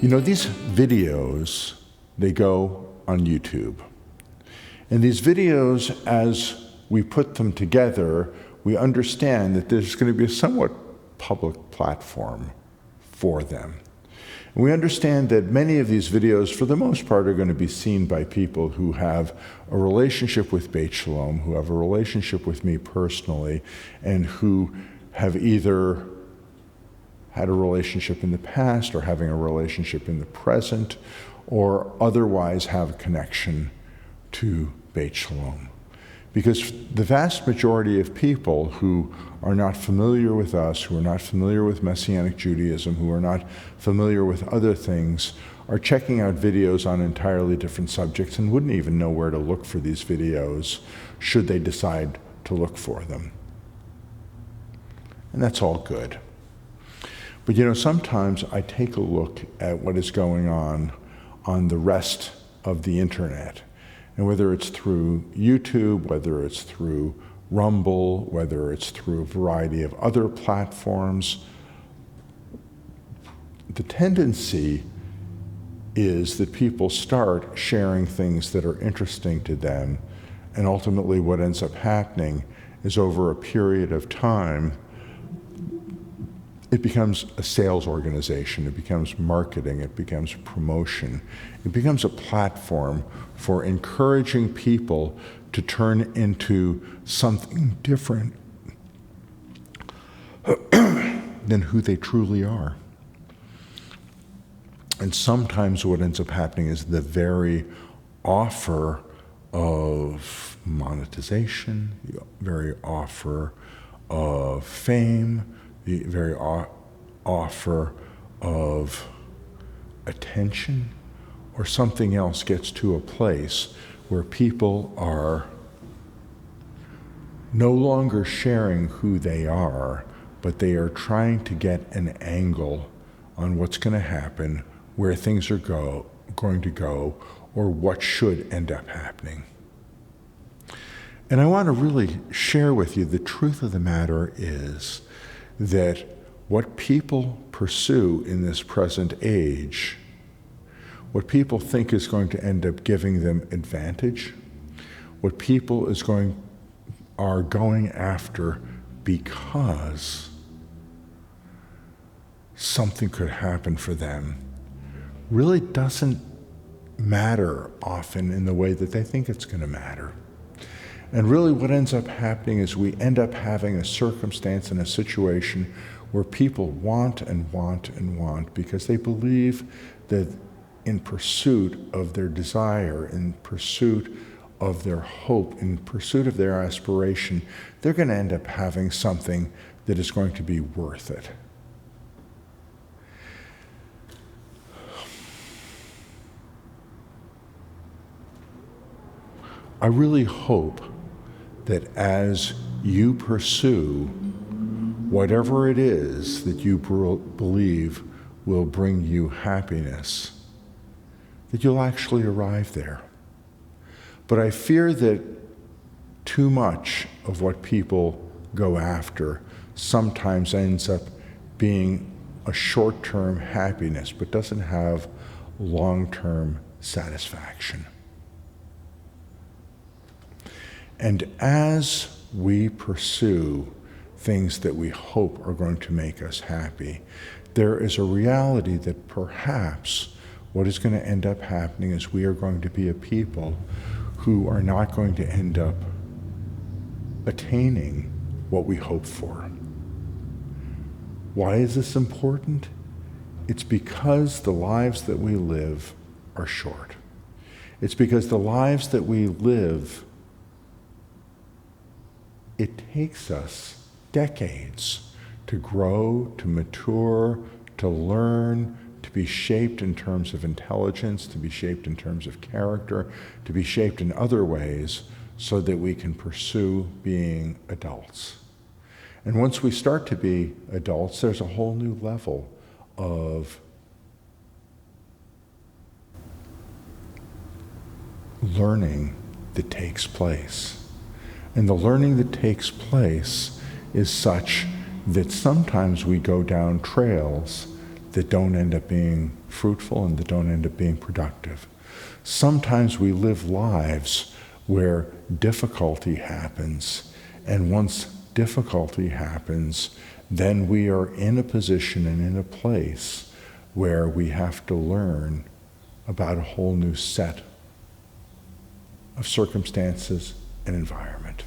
You know, these videos, they go on YouTube. And these videos, as we put them together, we understand that there's going to be a somewhat public platform for them. And we understand that many of these videos, for the most part, are going to be seen by people who have a relationship with Beit Shalom, who have a relationship with me personally, and who have either had a relationship in the past or having a relationship in the present, or otherwise have a connection to Beit Shalom. Because the vast majority of people who are not familiar with us, who are not familiar with Messianic Judaism, who are not familiar with other things, are checking out videos on entirely different subjects and wouldn't even know where to look for these videos should they decide to look for them. And that's all good. But you know, sometimes I take a look at what is going on the rest of the internet. And whether it's through YouTube, whether it's through Rumble, whether it's through a variety of other platforms, the tendency is that people start sharing things that are interesting to them, and ultimately what ends up happening is over a period of time, it becomes a sales organization, it becomes marketing, it becomes promotion, it becomes a platform for encouraging people to turn into something different than who they truly are. And sometimes what ends up happening is the very offer of monetization, the very offer of fame, the very offer of attention or something else gets to a place where people are no longer sharing who they are, but they are trying to get an angle on what's going to happen, where things are going to go, or what should end up happening. And I want to really share with you the truth of the matter is that what people pursue in this present age, what people think is going to end up giving them advantage, what people are going after because something could happen for them, really doesn't matter often in the way that they think it's going to matter. And really what ends up happening is we end up having a circumstance and a situation where people want and want and want because they believe that in pursuit of their desire, in pursuit of their hope, in pursuit of their aspiration, they're going to end up having something that is going to be worth it. I really hope that as you pursue whatever it is that you believe will bring you happiness, that you'll actually arrive there. But I fear that too much of what people go after sometimes ends up being a short-term happiness, but doesn't have long-term satisfaction. And as we pursue things that we hope are going to make us happy, there is a reality that perhaps what is going to end up happening is we are going to be a people who are not going to end up attaining what we hope for. Why is this important? It's because the lives that we live are short. It's because the lives that we live, it takes us decades to grow, to mature, to learn, to be shaped in terms of intelligence, to be shaped in terms of character, to be shaped in other ways so that we can pursue being adults. And once we start to be adults, there's a whole new level of learning that takes place. And the learning that takes place is such that sometimes we go down trails that don't end up being fruitful and that don't end up being productive. Sometimes we live lives where difficulty happens, and once difficulty happens, then we are in a position and in a place where we have to learn about a whole new set of circumstances and environment.